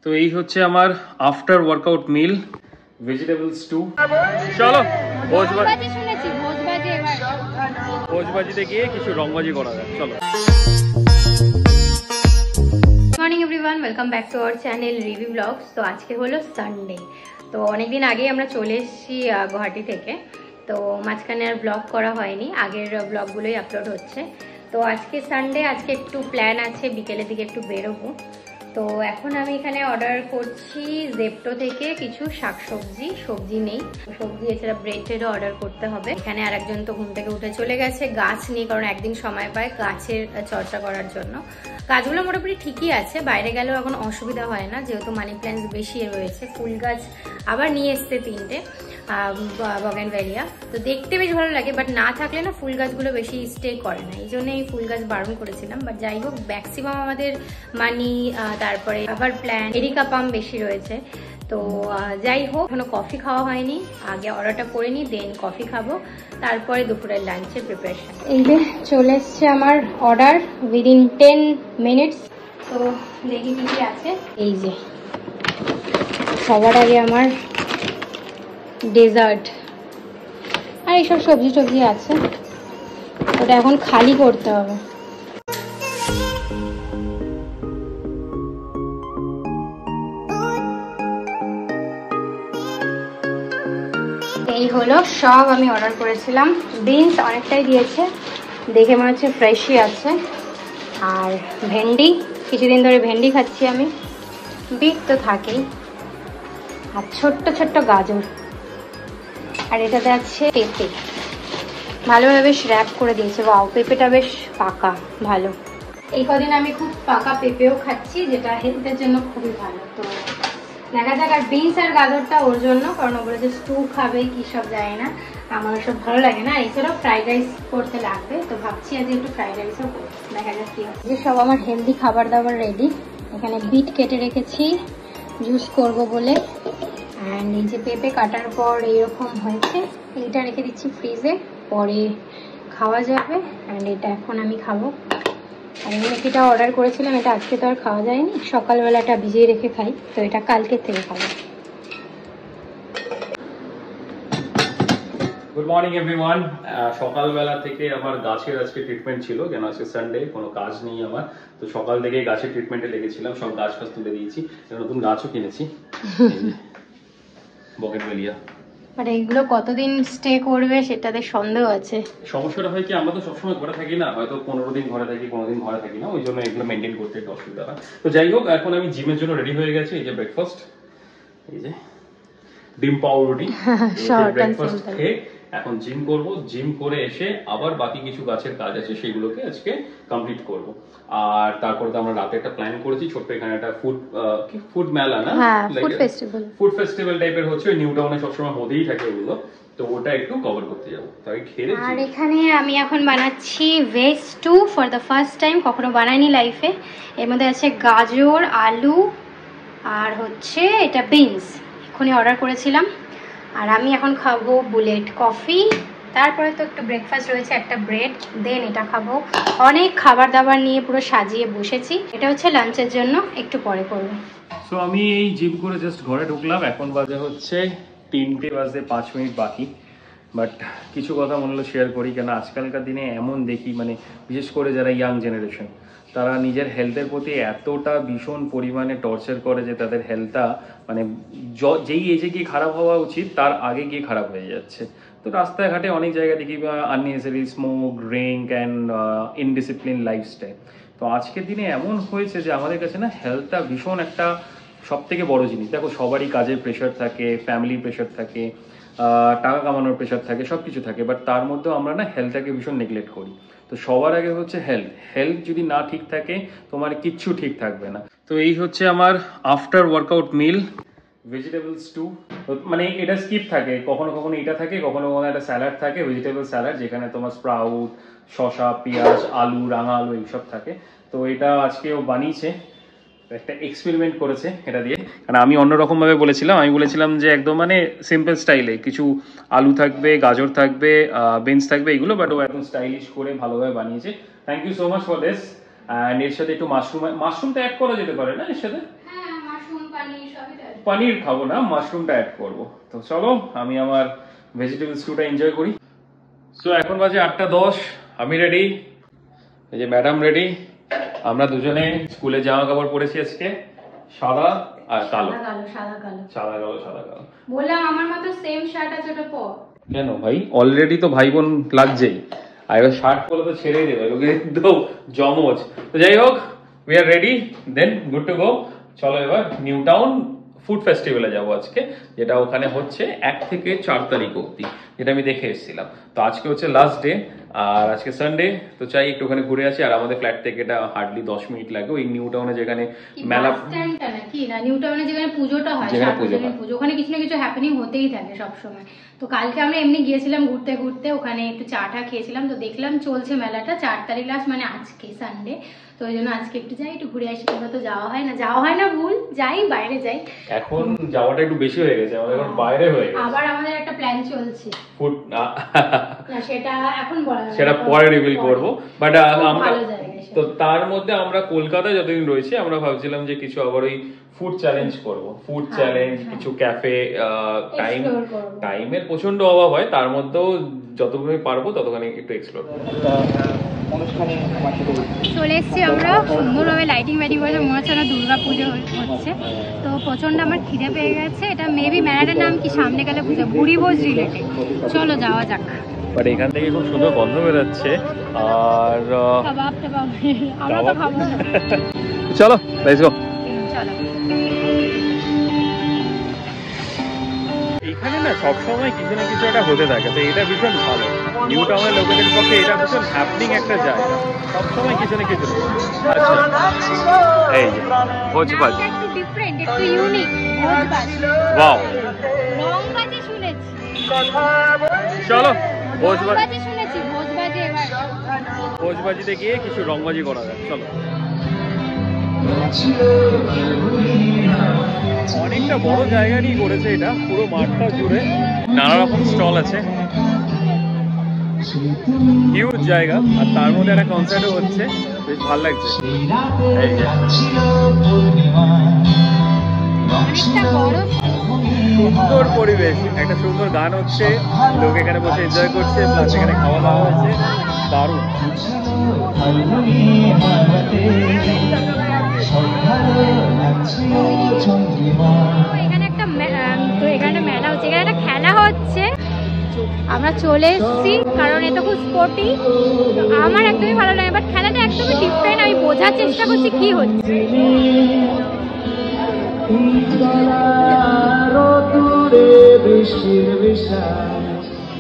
তো এই হচ্ছে আমার after workout meal, vegetable stew. চলো ভোজবাজিতে গিয়ে কিছু রংবাজি করা যায়। চলো। Morning everyone, welcome back to our channel review blogs. তো আজকে হলো সানডে। তো অনেকদিন আগেই আমরা চলে এসেছি গুয়াহাটি থেকে। তো মাঝখানে আর ব্লগ করা হয়নি, আগের ব্লগগুলোই আপলোড হচ্ছে। তো আজকে সানডে, আজকে একটু প্ল্যান আছে, বিকেলের দিকে একটু বেরোবো। তো এখন আমি এখানে অর্ডার করছি জেপ্টো থেকে কিছু শাকসবজি। সবজি নেই, সবজি এছাড়া ব্রেড ট্রেডও অর্ডার করতে হবে। এখানে আর একজন তো ঘুম থেকে উঠে চলে গেছে, গাছ নেই, কারণ একদিন সময় পায় গাছের চর্চা করার জন্য। গাছগুলো মোটামুটি ঠিকই আছে, বাইরে গেলেও এখন অসুবিধা হয় না, যেহেতু মানি প্ল্যান্টস বেশি রয়েছে। ফুল গাছ আবার নিয়ে এসছে 3টে বগেনভেলিয়া। তো দেখতে বেশ ভালো লাগে, বাট না থাকলে না ফুল গাছগুলো বেশি স্টে করে না, এই জন্য এই ফুল গাছ বারণ করেছিলাম। বাট যাই হোক, ম্যাক্সিমাম আমাদের মানি, তারপরে আবার প্ল্যান্ট, এরিকা পাম বেশি রয়েছে। তো যাই হোক, এখনো কফি খাওয়া হয়নি, আগে অর্ডারটা করে নিই, দেন কফি খাবো, তারপরে দুপুরের লাঞ্চের প্রিপারেশন। এই যে চলে এসছে আমার অর্ডার উইদিন 10 মিনিটস। তো দেখি কি কি আছে। এই যে সবার আগে আমার ডেজার্ট আর এইসব সবজি টবজি আছে, ওটা এখন খালি করতে হবে। এই হলো সব আমি অর্ডার করেছিলাম। বিনস অনেকটাই দিয়েছে, দেখে মনে হচ্ছে ফ্রেশই আছে। আর ভেন্ডি, কিছুদিন ধরে ভেন্ডি খাচ্ছি আমি, বিট তো থাকেই। আর ছোট্ট ছোট্ট গাজর, আর এটাতে আছে পেঁপে, ভালোভাবে বেশ র্যাপ করে দিয়েছে। ওয়াও, পেঁপেটা বেশ পাকা, ভালো। এই কদিন আমি খুব পাকা পেঁপেও খাচ্ছি, যেটা হেলথের জন্য খুবই ভালো। তো দেখা যাক। আর বিনস আর গাজরটা ওর জন্য, কারণ ওগুলো যে স্টু খাবে কি সব যায় না, আমার সব ভালো লাগে না। এছাড়াও ফ্রাইড রাইস করতে লাগবে, তো ভাবছি আজ একটু ফ্রাইড রাইসও করবো, দেখা যাক কি হয়। যে সব আমার হেলদি খাবার দাবার রেডি। এখানে বিট কেটে রেখেছি জুস করব বলে। অ্যান্ড এই যে পেঁপে কাটার পর এইরকম হয়েছে, এইটা রেখে দিচ্ছি ফ্রিজে, পরে খাওয়া যাবে। অ্যান্ড এটা এখন আমি খাবো। আর এমনিটা অর্ডার করেছিলাম, এটা আজকে তো আর খাওয়া যায়নি, সকালবেলাটা ভিজিয়ে রেখে খাই, তো এটা কালকের থেকে খাবো। Good morning everyone. সকালবেলা থেকে আমার গাছের আজকে ট্রিটমেন্ট ছিল, কেন আজকে সানডে, কোনো কাজ নেই আমার। তো সকাল থেকে গাছের ট্রিটমেন্টে লেগেছিলাম, সব গাছ ফাছ তুলে দিয়েছি, নতুন গাছও কিনেছি, বগেনভেলিয়া। বাট এইগুলো কতদিন স্টে করবে সেটাতে সন্দেহ আছে। সমস্যাটা হয় কি, আমরা তো সবসময় ঘরে থাকি না, হয়তো 15 দিন ঘরে থাকি, 15 দিন ঘরে থাকি না, ওই জন্য এগুলো মেনটেন করতে একটু অসুবিধা হয়। তো যাই হোক, এখন আমি জিমের জন্য রেডি হয়ে গেছি। এই যে ব্রেকফাস্ট, এই যে ডিম পাউরুটি, ব্রেকফাস্ট খেয়ে এখন জিম করব। জিম করে এসে আবার বাকি কিছু গাছের কাজ আছে, সেগুলোকে আজকে কমপ্লিট করব। আর তারপরে তো আমরা রাতে একটা প্ল্যান করেছি, ছোট্ট এখানে একটা ফুড মেলা, না ফুড ফেস্টিভ্যাল টাইপের হচ্ছে, ওই নিউ টাউনে সবসময় হতেই থাকে ওগুলো, তো ওটা একটু কভার করতে যাবো। তাই খেলে। আর এখানে আমি এখন বানাচ্ছি veg stew for the first time, কখনো বানাইনি লাইফে। এর মধ্যে আছে গাজর, আলু, আর হচ্ছে এটা বিনস, এখনই অর্ডার করেছিলাম। আর আমি এখন খাবো বুলেট কফি, তারপরে তো একটু ব্রেকফাস্ট রয়েছে, একটা ব্রেড, দেন এটা খাবো। অনেক খাবার দাবার নিয়ে পুরো সাজিয়ে বসেছি, এটা হচ্ছে লাঞ্চের জন্য, একটু পরে করবো। সো আমি এই জিম করে জাস্ট ঘরে ঢুকলাম, এখন বাজে হচ্ছে 3টে বাজে 5 মিনিট বাকি। বাট কিছু কথা মনে হলো শেয়ার করি, কেন আজকালকার দিনে এমন দেখি, মানে বিশেষ করে যারা ইয়াং জেনারেশন, তারা নিজের হেলথের প্রতি এতটা ভীষণ পরিমাণে টর্চার করে যে তাদের হেলথটা মানে যেই এজে গিয়ে খারাপ হওয়া উচিত তার আগে গিয়ে খারাপ হয়ে যাচ্ছে। তো রাস্তায় ঘাটে অনেক জায়গায় দেখি unnecessary smoke, drink and indiscipline lifestyle. তো আজকের দিনে এমন হয়েছে যে আমাদের কাছে না হেলথটা ভীষণ একটা সব থেকে বড় জিনিস। দেখো, সবারই কাজের প্রেশার থাকে, ফ্যামিলির প্রেশার থাকে, টাকা কামানোর প্রেশার থাকে, সব কিছু থাকে, বাট তার মধ্যেও আমরা না হেলথটাকে ভীষণ নেগলেক্ট করি। তো সবার আগে হচ্ছে হেলথ যদি না ঠিক থাকে তোমার কিচ্ছু ঠিক থাকবে না। তো এই হচ্ছে আমার after workout meal, vegetable stew. মানে এটা স্কিপ থাকে, কখনো কখনো এটা থাকে, কখনো কখনো একটা স্যালাড থাকে, ভেজিটেবল স্যালাড, যেখানে তোমার স্প্রাউট, শসা, পেঁয়াজ, আলু, রাঙা আলু এইসব থাকে। তো এটা আজকে ও বানিয়েছে, একটা এক্সপেরিমেন্ট করেছে এটা দিয়ে। কারণ আমি অন্যরকম ভাবে বলেছিলাম, আমি বলেছিলাম যে একদম মানে সিম্পল স্টাইলে কিছু আলু থাকবে, গাজর থাকবে, বিনস থাকবে, এগুলো, বাট ও একদম স্টাইলিশ করে ভালোভাবে বানিয়েছে। Thank you so much for this. And এর সাথে একটু মাশরুমটা অ্যাড করা যেতে পারে না এর সাথে? পনির খাবো না, মাশরুমটা অ্যাড করবো। তো চলো আমি আমার ভেজিটেবল স্টুটা এনজয় করি। সো এখন বাজে 8:10, আমি রেডি, এই যে ম্যাডাম রেডি। আমরা দুজনে স্কুলে জামা কাপড় পরেছি আজকে, সাদা আর কালো। সাদা কালো বললাম আমার মতো সেম শার্ট আছে, ওটা পর। কেন ভাই, অলরেডি তো ভাই বোন লাগছেই, আর এবার শার্ট পরে তো ছেড়েই দেবে, ওকে তো জমজ। তো যাই হোক, we are ready, then good to go. চলো এবার নিউ টাউন ফুড ফেস্টিভ্যালে যাবো আজকে, যেটা ওখানে হচ্ছে 1 থেকে 4 তারিখ অব্দি, যেটা আমি দেখে এসেছিলাম। তো আজকে হচ্ছে লাস্ট ডে, আর আজকে সানডে, তো চাই একটুখানি ঘুরে আসি। আর আমাদের ফ্ল্যাট থেকে এটা হার্ডলি 10 মিনিট লাগে, ওই নিউ টাউনে যেখানে মেলা, নিউ টাউনে যেখানে পুজোটা হয়, পুজো, ওখানে কিছু না কিছু হ্যাপেনিং হতেই থাকে সবসময়। তো কালকে আমরা এমনি গিয়েছিলাম ঘুরতে ঘুরতে, ওখানে একটু চা খেয়েছিলাম, তো দেখলাম চলছে মেলাটা 4 তারিখ লাস্ট, মানে আজকে সানডে। তো ওই জন্য আজকে একটু যাই, একটু ঘুরে আসি। তোমরা তো যাওয়া হয় না ভুল, যাই বাইরে যাই। এখন যাওয়াটা একটু বেশি হয়ে গেছে আমাদের, এখন বাইরে হয়ে গেছে। আবার আমাদের একটা প্ল্যান চলছে, ফুড না সেটা এখন বলা যাবে, সেটা পরে রিভিল করব। বাট আমরা তো তার মধ্যে আমরা কলকাতায় যতদিন রয়েছে, আমরা ভাবছিলাম যে কিছু আবার ওই ফুড চ্যালেঞ্জ করব, ফুড চ্যালেঞ্জ, কিছু ক্যাফে। টাইমের প্রচন্ড অভাব হয়, তার মধ্যেও যতখানি পারবো ততখানি একটু এক্সপ্লোর করব। চলে এসছি আমরা সুন্দরভাবে লাইটিং করে, মনে হচ্ছে না দুর্গা পুজো হচ্ছে। তো প্রচন্ড আমার খিদে পেয়ে গেছে। এটা মেবি মেলাটার নাম কি সামনে গেলে বুঝে, বুড়ি ভোজ রিলেটেড। চলো যাওয়া যাক। বাট এখান থেকে খুব সুন্দর গন্ধ বেরোচ্ছে, আর আমরা তো খাবো। চলো লেটস গো। চলো। এখানে না সবসময় কিছু না কিছু একটা হতে থাকে, তো এটা ভীষণ ভালো। নিউ টাউনের লোকেদের পক্ষে এটা ভীষণ হ্যাপনিং একটা জায়গা, সবসময় কিছু না কিছু। আচ্ছা এই যে ভোজবাজ, একটু ডিফারেন্ট, একটু ইউনিক ভোজবাজ। ওয়াও, রংবাজি শুনেছি। চলো ভোজবাজি শুনেছি, ভোজবাজি এবার ভোজবাজিতে গিয়ে কিছু রংবাজি করা যায়। চলো। অনেকটা বড় জায়গা নিয়ে করেছে এটা, পুরো মাঠটা জুড়ে নানা রকম স্টল আছে, হিউজ জায়গা। আর তার মধ্যে একটা কনসার্টও হচ্ছে, বেশ ভালো লাগছে। সুন্দর পরিবেশ, একটা সুন্দর গান হচ্ছে, লোক এখানে বসে এনজয় করছে, প্লাস এখানে খাওয়া দাওয়া হয়েছে, দারুণ। এখানে মেলা হচ্ছে, এখানে একটা খেলা হচ্ছে। আমরা চলে এসেছি কারণ এটা খুব স্পোর্টি, আমার একদমই ভালো লাগে। বাট খেলাটা একদমই ডিফারেন্ট, আমি বোঝার চেষ্টা করছি কি হচ্ছে।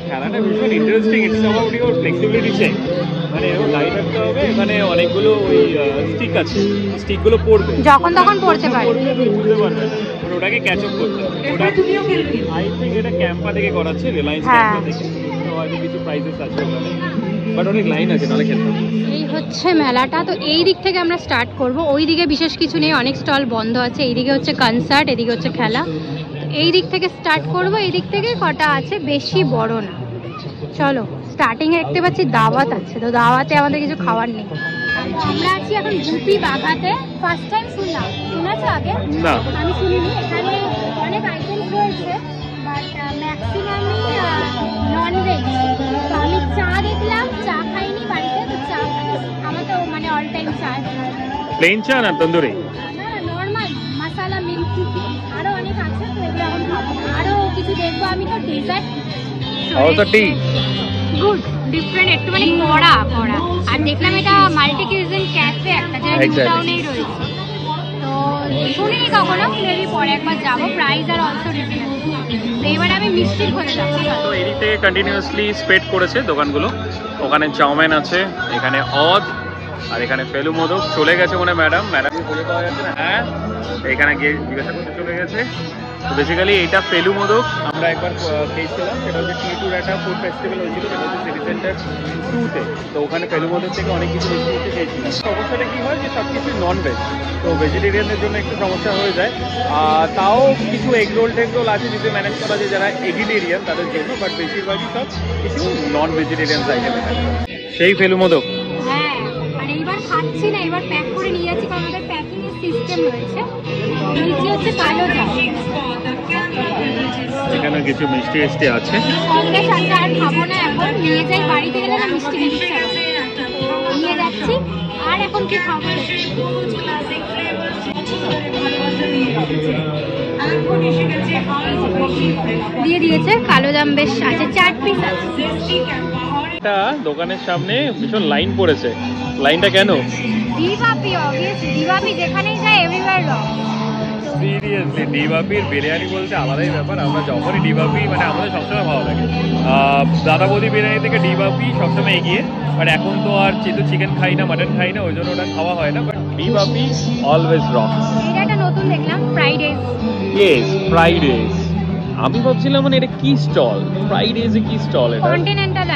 খেলাটা ভীষণ interesting, it's about your flexibility check. মানে এরকম দাঁড়িয়ে থাকতে হবে, এখানে অনেকগুলো ওই স্টিক আছে, স্টিকগুলো পড়বে, যখন তখন পড়তে পারে, বুঝতে পারবে না, ওটাকে ক্যাচ আপ করতে হবে। ওটা আই থিঙ্ক এটা ক্যাম্পা থেকে করাচ্ছে, রিলায়েন্স ক্যাম্পা থেকে। তো হয়তো কিছু প্রাইজেস আছে ওখানে, বাট অনেক লাইন আছে, নাহলে খেলতাম। এই হচ্ছে মেলাটা। তো এই দিক থেকে আমরা স্টার্ট করব, ওই দিকে বিশেষ কিছু নেই, অনেক স্টল বন্ধ আছে। এইদিকে হচ্ছে কনসার্ট, এদিকে হচ্ছে খেলা। এই দিক থেকে স্টার্ট করব, এই দিক থেকে কটা আছে, বেশি বড় না। চলো, স্টার্টিং এ দেখতে পাচ্ছি দাওয়াত আছে, তো দাওয়াতে আমাদের কিছু খাবার নেই। আমরা আছি এখন গুপি বাঘাতে, ফার্স্ট টাইম শুনলাম। শুনেছো আগে? না, আমি শুনিনি। এখানে অনেক আইটেম রয়েছে, বাট ম্যাক্সিমামই ননভেজ। তো আমি চা দেখলাম, চা খাইনি বাড়িতে, তো চা আমার তো মানে অল টাইম চা। প্লেন চা না তন্দুরি? না, নর্মাল মশলা মিল্ক, আরো অনেক আছে, তো এগুলো এখন খাবো। আরো কিছু দেখবো আমি, তো ডেজার্ট, অলসো টি। গুড, ডিফারেন্ট, একটু মানে কড়া। আর দেখলাম এটা মাল্টি কিউজিন ক্যাফে একটা, যেটা নিউ টাউনেই রয়েছে। তো শুনিনি কখনো, মেবি পরে একবার যাবো। Price are also reasonable. তো এবার আমি মিষ্টির ঘরে যাবো। তো এদিক থেকে কন্টিনিউয়াসলি স্প্রেড করেছে দোকানগুলো। ওখানে চাউমিন আছে, এখানে অদ, আর এখানে ফেলু মোদক। চলে গেছে মনে ম্যাডাম খুঁজে পাওয়া যাচ্ছে না। হ্যাঁ, এখানে গিয়ে জিজ্ঞাসা করতে চলে গেছে। তো বেসিক্যালি এইটা ফেলু মোদক আমরা একবার খেয়েছিলাম, সেটা হচ্ছে টি2 একটা ফুড ফেস্টিভ্যাল হয়েছিল, সেটা হচ্ছে সিটি সেন্টার 2-তে। তো ওখানে ফেলু মোদক থেকে অনেক কিছু মিষ্টি মিষ্টি খেয়েছিলাম। সমস্যাটা কী হয় যে সব কিছু ননভেজ, তো ভেজিটেরিয়ানদের জন্য একটু সমস্যা হয়ে যায়। তাও কিছু এগ রোল আছে যদি ম্যানেজ করা যায় যারা এগিটেরিয়ান তাদের জন্য, বাট বেশিরভাগই সব কিছু নন ভেজিটেরিয়ান আইটেম। সেই ফেলু মোদক। হ্যাঁ, আর এইবার খাচ্ছি না, এবার প্যাক করে নিয়ে যাচ্ছি, কারণ আমাদের প্যাকিং এর সিস্টেম রয়েছে। তো নিচে হচ্ছে কালো জাম, এখানে কিছু মিষ্টি মিষ্টি আছে। সন্দেশ আছে, আর খাবো না এখন, নিয়ে যাই বাড়িতে গেলে না মিষ্টি মিষ্টি নিয়ে যাচ্ছি। আর এখন কি খাবো? দিয়ে দিয়েছে কালো জাম, বেশ আছে, 4 পিস আছে। একটা দোকানের সামনে ভীষণ লাইন পড়েছে, লাইনটা কেন? ডিবাপি, অবভিয়াসলি ডিবাপি যেখানেই যায় এভরিওয়্যার রক। সিরিয়াসলি ডিবাপির বিরিয়ানি বলতে আলাদাই ব্যাপার। আমরা যখনই ডিবাপি, মানে আমাদের সবসময় ভালো লাগে। দাদা বৌদি বিরিয়ানি থেকে ডিবাপি সবসময় এগিয়ে। বাট এখন তো আর যেহেতু চিকেন খাই না, মাটন খাই না, ওই জন্য ওটা খাওয়া হয় না। But ডিবাপি always rock. এটা একটা নতুন দেখলাম, fried rice. Yes, fried rice. আমি ভাবছিলাম মানে এটা কি স্টল, ফ্রাইড রাইসে কি স্টল? এটা কন্টিনেন্টাল